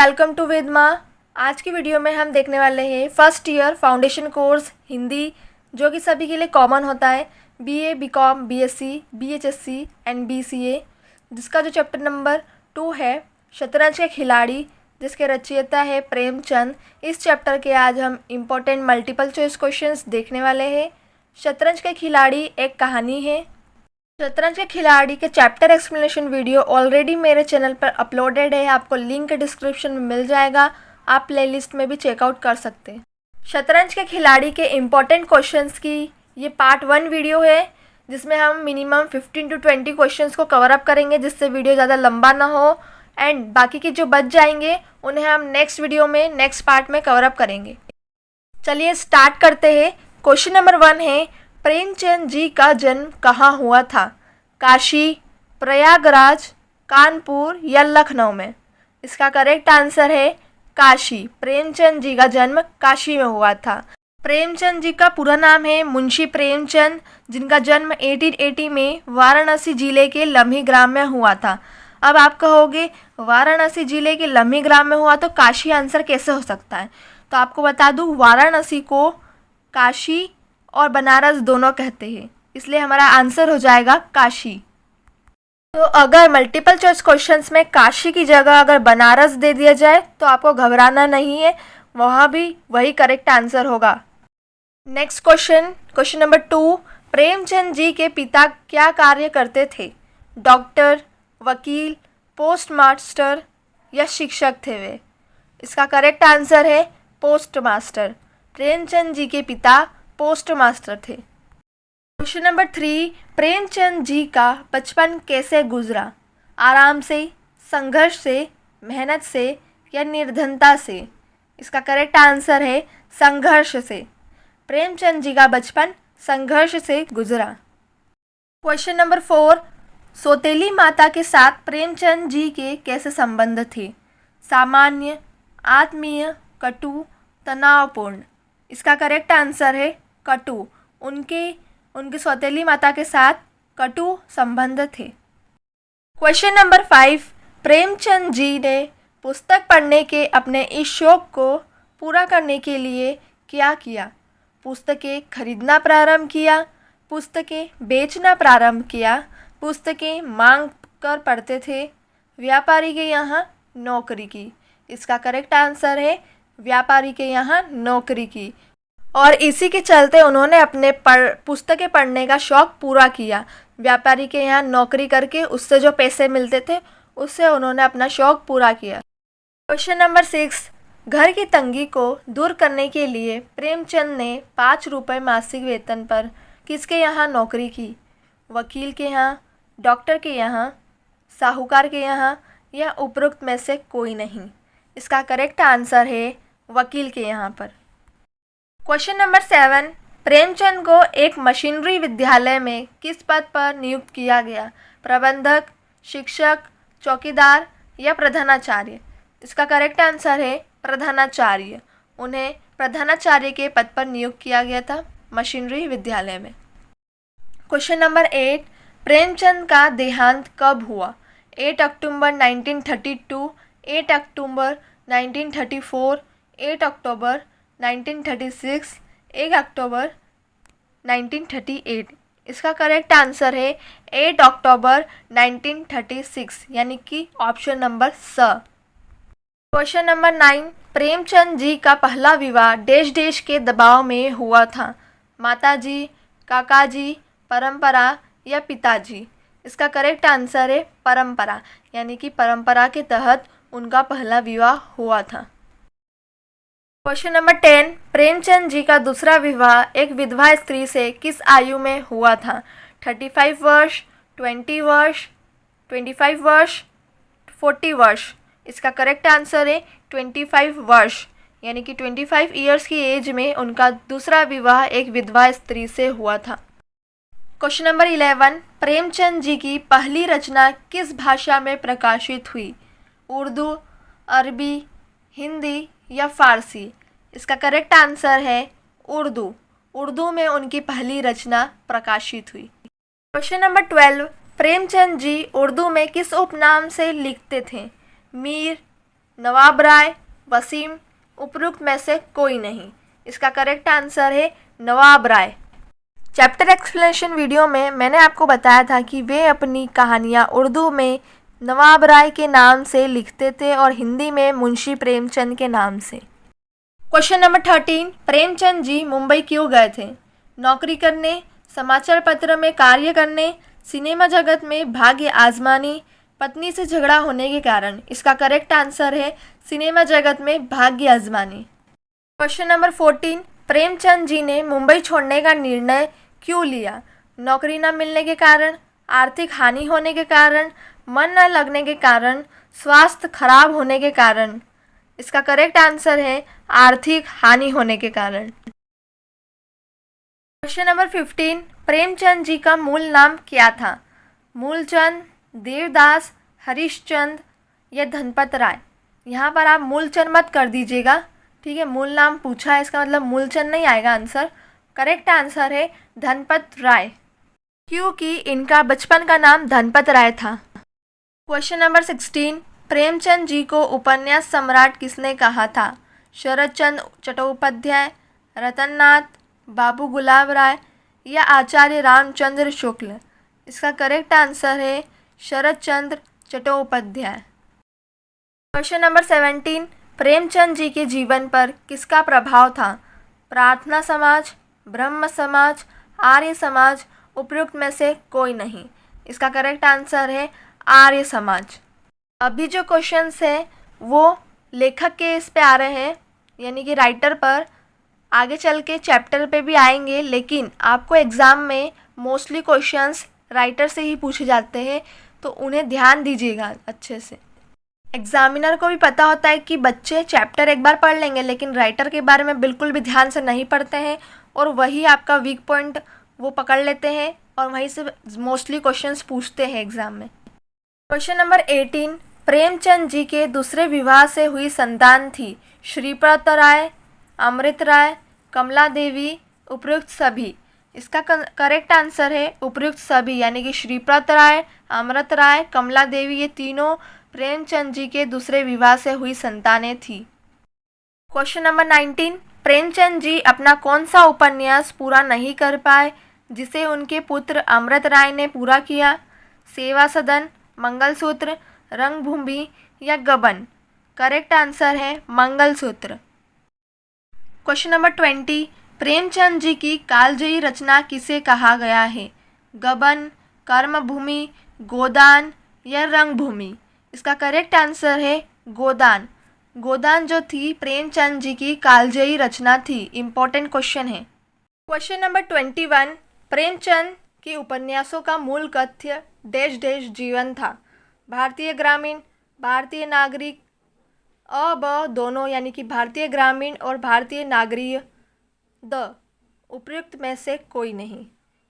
Welcome to वेदमा। आज की video में हम देखने वाले हैं first year foundation course Hindi, जो कि सभी के लिए कॉमन होता है। बीए, बीकॉम, बीएससी, बीएचएससी एंड बीसीए, जिसका जो चैप्टर नंबर 2 है शतरंज के खिलाड़ी, जिसके रचयिता है प्रेमचंद। इस चैप्टर के आज हम इम्पोर्टेंट मल्टीपल चॉइस क्वेश्चंस देखने वाले हैं। शतरंज के खिलाड़ी एक कहानी है। शतरंज के खिलाड़ी के चैप्टर एक्सप्लेनेशन वीडियो ऑलरेडी मेरे चैनल पर अपलोडेड है, आपको लिंक डिस्क्रिप्शन में मिल जाएगा, आप प्लेलिस्ट में भी चेकआउट कर सकते हैं। शतरंज के खिलाड़ी के इम्पोर्टेंट क्वेश्चंस की ये पार्ट 1 वीडियो है, जिसमें हम मिनिमम 15 to 20 क्वेश्चंस को कवर अप करेंगे, जिससे वीडियो ज़्यादा लंबा ना हो। एंड बाकी के जो बच जाएंगे उन्हें हम नेक्स्ट वीडियो में नेक्स्ट पार्ट में कवर अप करेंगे। चलिए स्टार्ट करते हैं। क्वेश्चन नंबर 1 है, प्रेमचंद जी का जन्म कहाँ हुआ था? काशी, प्रयागराज, कानपुर या लखनऊ में? इसका करेक्ट आंसर है काशी। प्रेमचंद जी का जन्म काशी में हुआ था। प्रेमचंद जी का पूरा नाम है मुंशी प्रेमचंद, जिनका जन्म 1880 में वाराणसी जिले के लम्ही ग्राम में हुआ था। अब आप कहोगे वाराणसी जिले के लम्ही ग्राम में हुआ तो काशी आंसर कैसे हो सकता है? तो आपको बता दूं, वाराणसी को काशी और बनारस दोनों कहते हैं, इसलिए हमारा आंसर हो जाएगा काशी। तो अगर मल्टीपल चॉइस क्वेश्चंस में काशी की जगह अगर बनारस दे दिया जाए तो आपको घबराना नहीं है, वहाँ भी वही करेक्ट आंसर होगा। Next question, question number 2, Premchand ji के पिता क्या कार्य करते थे? डॉक्टर, वकील, पोस्ट मास्टर या शिक्षक थे वे? इसका करेक्ट आंसर है पोस्ट मास्टर। प्रेमचंद जी के पिता पोस्ट मास्टर थे। क्वेश्चन नंबर 3, प्रेमचंद जी का बचपन कैसे गुजरा? आराम से, संघर्ष से, मेहनत से या निर्धनता से? इसका करेक्ट आंसर है संघर्ष से। प्रेमचंद जी का बचपन संघर्ष से गुजरा। क्वेश्चन नंबर 4, सौतेली माता के साथ प्रेमचंद जी के कैसे संबंध थे? सामान्य, आत्मीय, कटु, तनावपूर्ण? इसका करेक्ट आंसर है कटु। उनकी सौतेली माता के साथ कटु संबंध थे। क्वेश्चन नंबर 5, प्रेमचंद जी ने पुस्तक पढ़ने के अपने इस शौक को पूरा करने के लिए क्या किया? पुस्तकें खरीदना प्रारंभ किया, पुस्तकें बेचना प्रारंभ किया, पुस्तकें मांग कर पढ़ते थे, व्यापारी के यहाँ नौकरी की? इसका करेक्ट आंसर है व्यापारी के यहाँ नौकरी की। और इसी के चलते उन्होंने अपने पुस्तकें पढ़ने का शौक़ पूरा किया। व्यापारी के यहाँ नौकरी करके उससे जो पैसे मिलते थे उससे उन्होंने अपना शौक़ पूरा किया। क्वेश्चन नंबर 6, घर की तंगी को दूर करने के लिए प्रेमचंद ने 5 रुपये मासिक वेतन पर किसके यहाँ नौकरी की? वकील के यहाँ, डॉक्टर के यहाँ, साहूकार के यहाँ या उपरोक्त में से कोई नहीं? इसका करेक्ट आंसर है वकील के यहाँ पर। क्वेश्चन नंबर 7, प्रेमचंद को एक मशीनरी विद्यालय में किस पद पर नियुक्त किया गया? प्रबंधक, शिक्षक, चौकीदार या प्रधानाचार्य? इसका करेक्ट आंसर है प्रधानाचार्य। उन्हें प्रधानाचार्य के पद पर नियुक्त किया गया था मशीनरी विद्यालय में। क्वेश्चन नंबर 8, प्रेमचंद का देहांत कब हुआ? 8 अक्टूबर 1932, 8 अक्टूबर 1934, 8 अक्टूबर 1936, 1 अक्टूबर 1938? इसका करेक्ट आंसर है 8 अक्टूबर 1936, यानी कि ऑप्शन नंबर स। क्वेश्चन नंबर 9, प्रेमचंद जी का पहला विवाह देश देश के दबाव में हुआ था? माताजी, काकाजी, परंपरा या पिताजी? इसका करेक्ट आंसर है परंपरा, यानी कि परंपरा के तहत उनका पहला विवाह हुआ था। क्वेश्चन नंबर 10, प्रेमचंद जी का दूसरा विवाह एक विधवा स्त्री से किस आयु में हुआ था? 35 वर्ष, 20 वर्ष, 25 वर्ष, 40 वर्ष? इसका करेक्ट आंसर है 25 वर्ष, यानी कि 25 ईयर्स की एज में उनका दूसरा विवाह एक विधवा स्त्री से हुआ था। क्वेश्चन नंबर 11, प्रेमचंद जी की पहली रचना किस भाषा में प्रकाशित हुई? उर्दू, अरबी, हिंदी या फारसी? इसका करेक्ट आंसर है उर्दू। उर्दू में उनकी पहली रचना प्रकाशित हुई। क्वेश्चन नंबर 12, प्रेमचंद जी उर्दू में किस उपनाम से लिखते थे? मीर, नवाब राय, वसीम, उपरोक्त में से कोई नहीं। इसका करेक्ट आंसर है नवाब राय। चैप्टर एक्सप्लेनेशन वीडियो में मैंने आपको बताया था कि वे अपनी कहानियाँ उर्दू में नवाब राय के नाम से लिखते थे और हिंदी में मुंशी प्रेमचंद के नाम से। क्वेश्चन नंबर 13, प्रेमचंद जी मुंबई क्यों गए थे? नौकरी करने, समाचार पत्र में कार्य करने, सिनेमा जगत में भाग्य आजमानी, पत्नी से झगड़ा होने के कारण। इसका करेक्ट आंसर है सिनेमा जगत में भाग्य आजमानी। क्वेश्चन नंबर 14, प्रेमचंद जी ने मुंबई छोड़ने का निर्णय क्यों लिया? नौकरी न मिलने के कारण, आर्थिक हानि होने के कारण, मन न लगने के कारण, स्वास्थ्य खराब होने के कारण। इसका करेक्ट आंसर है आर्थिक हानि होने के कारण। क्वेश्चन नंबर 15, प्रेमचंद जी का मूल नाम क्या था? मूलचंद, देवदास, हरिश्चंद या धनपत राय। यहाँ पर आप मूलचंद मत कर दीजिएगा, ठीक है। मूल नाम पूछा है, इसका मतलब मूलचंद नहीं आएगा आंसर। करेक्ट आंसर है धनपत राय, क्योंकि इनका बचपन का नाम धनपत राय था। क्वेश्चन नंबर 16, प्रेमचंद जी को उपन्यास सम्राट किसने कहा था? शरदचंद्र चट्टोपाध्याय, रतननाथ, बाबू गुलाब राय या आचार्य रामचंद्र शुक्ल। इसका करेक्ट आंसर है शरदचंद्र चट्टोपाध्याय। क्वेश्चन नंबर 17, प्रेमचंद जी के जीवन पर किसका प्रभाव था? प्रार्थना समाज, ब्रह्म समाज, आर्य समाज, उपयुक्त में से कोई नहीं। इसका करेक्ट आंसर है आर्य समाज। अभी जो क्वेश्चंस है वो लेखक के इस पे आ रहे हैं, यानी कि राइटर पर। आगे चल के चैप्टर पे भी आएंगे, लेकिन आपको एग्ज़ाम में मोस्टली क्वेश्चंस राइटर से ही पूछे जाते हैं, तो उन्हें ध्यान दीजिएगा अच्छे से। एग्जामिनर को भी पता होता है कि बच्चे चैप्टर एक बार पढ़ लेंगे, लेकिन राइटर के बारे में बिल्कुल भी ध्यान से नहीं पढ़ते हैं और वही आपका वीक पॉइंट वो पकड़ लेते हैं और वहीं से मोस्टली क्वेश्चंस पूछते हैं एग्ज़ाम में। क्वेश्चन नंबर 18, प्रेमचंद जी के दूसरे विवाह से हुई संतान थी? श्रीपत राय, अमृत राय, कमला देवी, उपयुक्त सभी। इसका करेक्ट आंसर है उपयुक्त सभी, यानी कि श्रीपत राय, अमृत राय, कमला देवी ये तीनों प्रेमचंद जी के दूसरे विवाह से हुई संतानें थी। क्वेश्चन नंबर 19, प्रेमचंद जी अपना कौन सा उपन्यास पूरा नहीं कर पाए जिसे उनके पुत्र अमृत राय ने पूरा किया? सेवा सदन, मंगलसूत्र, रंगभूमि या गबन। करेक्ट आंसर है मंगलसूत्र। क्वेश्चन नंबर 20, प्रेमचंद जी की कालजयी रचना किसे कहा गया है? गबन, कर्मभूमि, गोदान या रंगभूमि। इसका करेक्ट आंसर है गोदान। गोदान जो थी प्रेमचंद जी की कालजयी रचना थी। इम्पोर्टेंट क्वेश्चन है। क्वेश्चन नंबर 21, प्रेमचंद के उपन्यासों का मूल कथ्य डैश डैश जीवन था? भारतीय ग्रामीण, भारतीय नागरिक, अ ब दोनों, यानी कि भारतीय ग्रामीण और भारतीय नागरिक, द उपयुक्त में से कोई नहीं।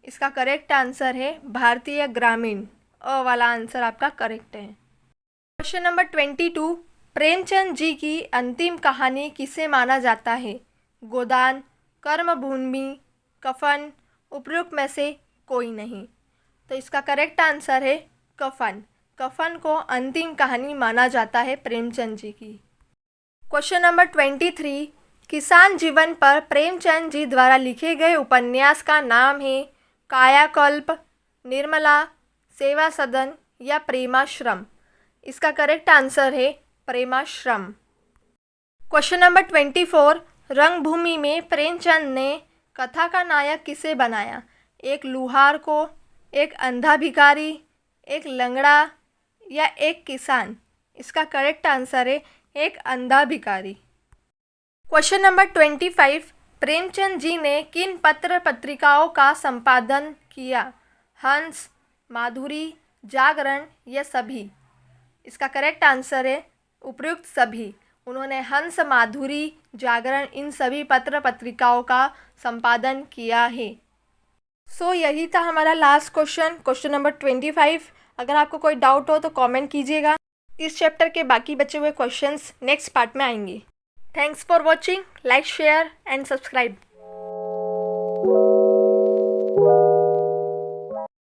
इसका करेक्ट आंसर है भारतीय ग्रामीण, अ वाला आंसर आपका करेक्ट है। क्वेश्चन नंबर 22, प्रेमचंद जी की अंतिम कहानी किसे माना जाता है? गोदान, कर्मभूमि, कफन, उपयुक्त में से कोई नहीं। तो इसका करेक्ट आंसर है कफन। कफन को अंतिम कहानी माना जाता है प्रेमचंद जी की। क्वेश्चन नंबर 23, किसान जीवन पर प्रेमचंद जी द्वारा लिखे गए उपन्यास का नाम है? कायाकल्प, निर्मला, सेवा सदन या प्रेमाश्रम। इसका करेक्ट आंसर है प्रेमाश्रम। क्वेश्चन नंबर 24, रंगभूमि में प्रेमचंद ने कथा का नायक किसे बनाया? एक लुहार को, एक अंधा भिखारी, एक लंगड़ा या एक किसान। इसका करेक्ट आंसर है एक अंधा भिखारी। क्वेश्चन नंबर 25, प्रेमचंद जी ने किन पत्र पत्रिकाओं का संपादन किया? हंस, माधुरी, जागरण या सभी। इसका करेक्ट आंसर है उपयुक्त सभी। उन्होंने हंस, माधुरी, जागरण इन सभी पत्र पत्रिकाओं का संपादन किया है। यही था हमारा लास्ट क्वेश्चन नंबर 25। अगर आपको कोई डाउट हो तो कमेंट कीजिएगा। इस चैप्टर के बाकी बचे हुए क्वेश्चंस नेक्स्ट पार्ट में आएंगे। Thanks for watching. Like, share and subscribe.